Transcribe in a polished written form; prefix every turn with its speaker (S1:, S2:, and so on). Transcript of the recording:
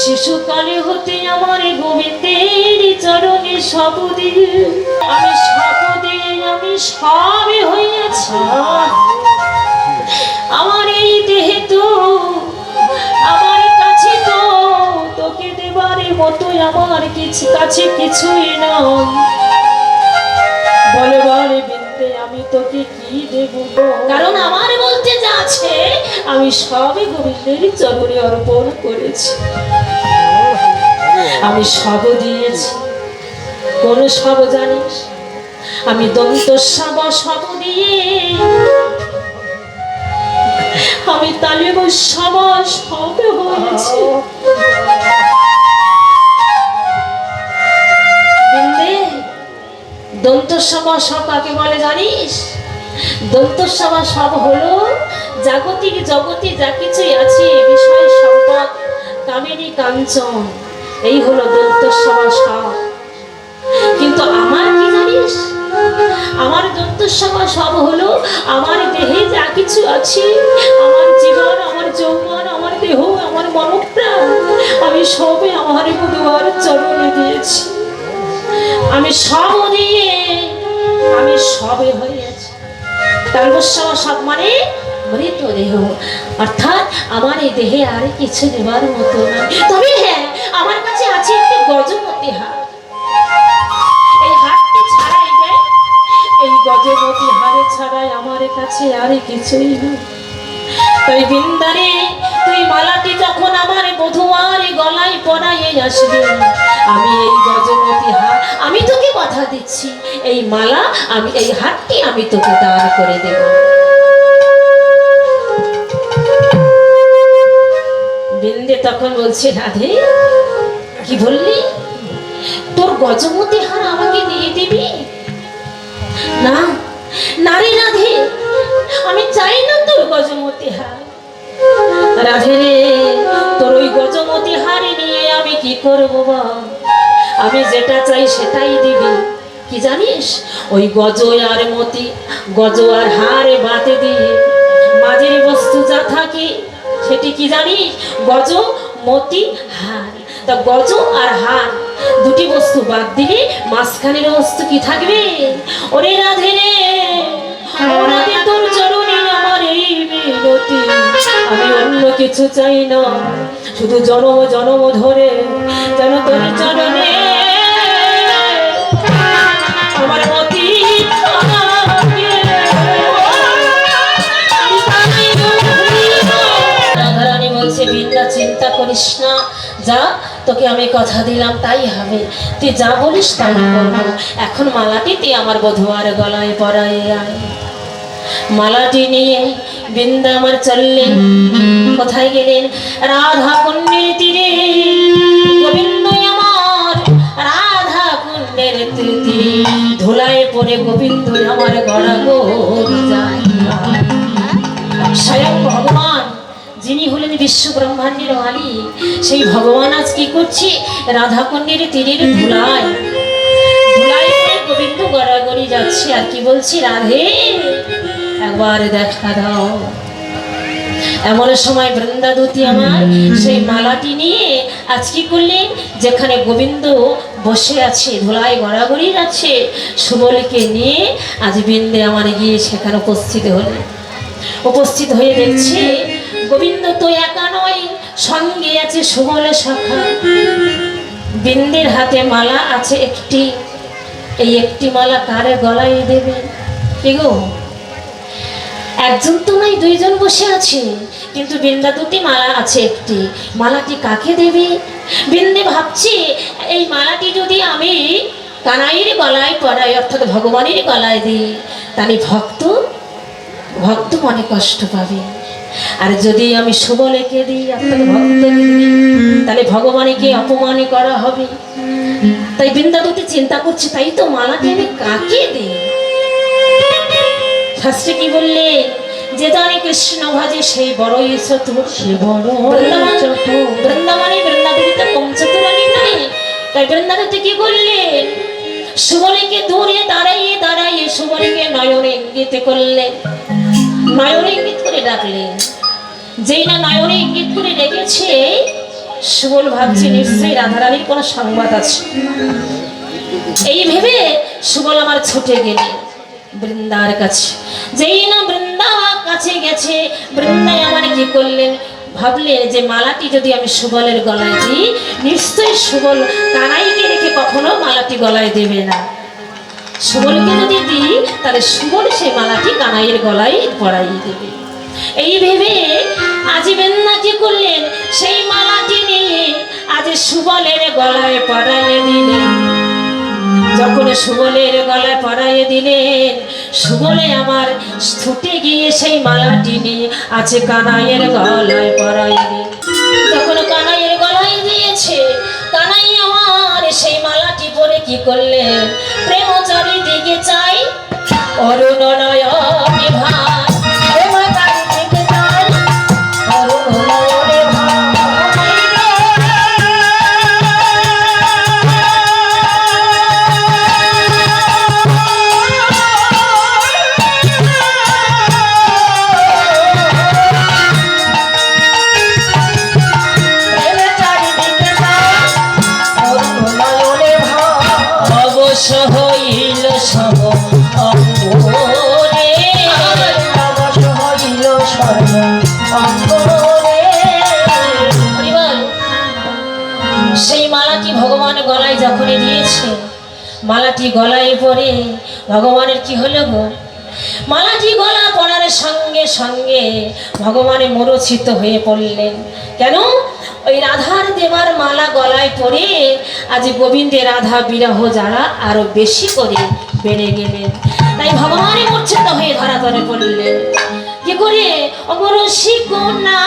S1: শিশুকালে হতে আমার গোবিন্দের চরণে সব দিয়ে আমি সবই হইয়াছি। আমার এই দেহে তো আমার কাছে তো তোকে দেবারে মতোই আমার কাছে কিছুই নয়। বলে বলে বিন্দে আমি তোকে কি দেব, কারণ আমার বলতে যা আছে আমি সবই গোবিন্দের চরণে অর্পণ করেছি। আমি সব দিয়েছি। কোন সব জানিস? আমি দন্ত সব দিয়ে আমি তালিব সব হয়েছি। দন্ত সব কাকে বলে জানিস? দন্ত সব হলো জাগতিক জগতে যা কিছুই আছে, বিষয় সম্পদ কামেরী কাঞ্চন, এই হলো দন্ত সব। কিন্তু আমার কি জানিস? আমার দন্ত সব হলো আমার দেহে যা কিছু আছে, আমার জীবন, আমার যৌবন, আমার দেহ, আমার মনপ্রাণ, আমি সবে আমার বুধবার চরণে দিয়েছি। আমি সব দিয়ে আমি সবে হয়েছি। সব মানে মৃত দেহ, অর্থাৎ আমার এই দেহে আর কিছু দেবার মতো না। তবে হ্যাঁ, আমার কাছে আছে একটি গজমতি হার। এই হারটি ছাড়াই দেয়, এই গজমতি হারে ছাড়াই আমার কাছে আর কিছুই না। তাই বৃন্দারে তুই মালাটি যখন আমার বধূয়ার গলায় পরাইয়ে আসবে, আমি এই গজমতি হার, আমি তোকে কথা দিচ্ছি, এই মালা আমি, এই হারটি আমি তোকে দান করে দেব। বৃন্দে তখন বলছে, রাধে কি বললি? তোর গজমতি হার আমাকে দিয়ে দিবি? না না রে রাধে, আমি চাই না তোর গজমতি হার। রাধে রে, তোর ওই গজমতি হার নিয়ে আমি কি করবো বল? আমি যেটা চাই সেটাই দিবি। কি জানিস? ওই গজ আর হারে বাতে দিয়ে মাঝের বস্তু যা থাকে সেটি কি জানিস? গজ মতি হার। তা গজ আর হার দুটি বস্তু বাদ দিলে মাঝখানের বস্তু কি থাকবে? ওরে রাধে রে, রাধে তোর চরণে আমার এই মিনতি, আমি অন্য কিছু চাই না, শুধু জনম জনম ধরে যেন তোর চরণে আমার মতি। রাধারানী বলছে, বৃন্দা চিন্তা করিস না, যা তোকে আমি কথা দিলাম তাই হবে, তুই যা বলিস তাই করবো। এখন মালাটি তুই আমার বধূয়ার গলায় পরাই আয়। মালাটি নিয়ে বৃন্দা আমার চললেন। কোথায় গেলেন? রাধা কুণ্ডের তীরে। গোবিন্দ আমার রাধা কুণ্ডের তীরে ধুলায় পড়ে গোবিন্দ আমার গড়া গড়ি যায়। স্বয়ং ভগবান, যিনি হলেন বিশ্ব ব্রহ্মাণ্ডের মালিক, সেই ভগবান আজ কি করছে? রাধা কুণ্ডের তীরের ধুলায় গোবিন্দ গড়াগড়ি যাচ্ছে আর কি বলছি, রাধে একবার দেখা দাও। এমন সময় বৃন্দাদূতি আমার সেই মালাটি নিয়ে আজ কি করলেন? যেখানে গোবিন্দ বসে আছে, ধুলায় গড়াগড়ি যাচ্ছে, সুবলকে নিয়ে আজ বৃন্দে আমার গিয়ে সেখানে উপস্থিত হয়ে দেখছে গোবিন্দ তো একা নয়, সঙ্গে আছে সুবল সখা। বৃন্দের হাতে মালা আছে একটি, এই একটি মালা কারে গলায় দেবে? কি গো, একজন তো নয়, দুইজন বসে আছে, কিন্তু বৃন্দাদূতি মালা আছে একটি, মালাটি কাকে দেবে? বৃন্দে ভাবছে, এই মালাটি যদি আমি কানাইয়ের গলায় পরাই, অর্থাৎ ভগবানের গলায় দিই, তাহলে ভক্ত মনে কষ্ট পাবে। আর যদি আমি সুবলকে দিই, অর্থাৎ ভক্তকে দিই, তাহলে ভগবানকে অপমান করা হবে। তাই বৃন্দাদূতি চিন্তা করছে, তাই তো মালাটি আমি কাকে দিই? শাস্ত্রে কি বললে? যে জানে কৃষ্ণ ভাজে সেই বড়ই চতুর, সে বড় বৃন্দাবনে বৃন্দাবতীতে কম চতুরানি নাই। তাই বৃন্দাবতী কি করলেন? সুবলকে দূরে দাঁড়াইয়ে সুবলকে নয়নে ইঙ্গিত করলেন, নয়নে ইঙ্গিত করে ডাকলেন। যেই না নয়নে ইঙ্গিত করে ডেকেছে, সুবল ভাবছি নিশ্চয়ই রাধারানীর কোনো সংবাদ আছে। এই ভেবে সুবল আমার ছুটে গেলে বৃন্দার কাছে। যেই না বৃন্দা কাছে গেছে, বৃন্দায় আমার কি করলেন, ভাবলেন যে মালাটি যদি আমি সুবলের গলায় দিই, নিশ্চয়ই সুবল কানাইকে রেখে কখনো মালাটি গলায় দেবে না। সুবলকে যদি দিই তাহলে সুবল সেই মালাটি কানাইয়ের গলায় পরাইয়ে দেবে। এই ভেবে আজ বৃন্দা কি করলেন, সেই মালাটি নিয়ে আজ সুবলের গলায় পরাইয়ে দিলেন। যখন সুবলের গলায় পরাইয়ে দিলেন, সুবলে আমার ছুটে গিয়ে সেই মালাটি নিয়ে আছে কানাইয়ের গলায় পরাইয়ে দিলেন। যখন কানাইয়ের গলায় দিয়েছে, কানাই আমার সেই মালাটি পরে কি করলেন, প্রেম চারিদিকে চাই অরুণ নয়নে ভাই, প্রেম চারিদিকে চাই অরুণ নয়নে ভাই। হইল সব অঙ্গরে, হইল সব অঙ্গরে। সেই মালাটি ভগবান গলায় যখনই দিয়েছে, মালাটি গলায় পরে ভগবানের কি হলো গো, মালাটি গলা পড়ার সঙ্গে সঙ্গে ভগবানে মূর্ছিত হয়ে পড়লেন। কেন, ওই রাধার দেবার মালা গলায় পরে আজ গোবিন্দে রাধা বিরহ যারা আরো বেশি করে বেড়ে গেলেন। তাই ভগবানে মূর্ছিত হয়ে ধরাতলে পড়লেন। কি করে, অমর শিকোনা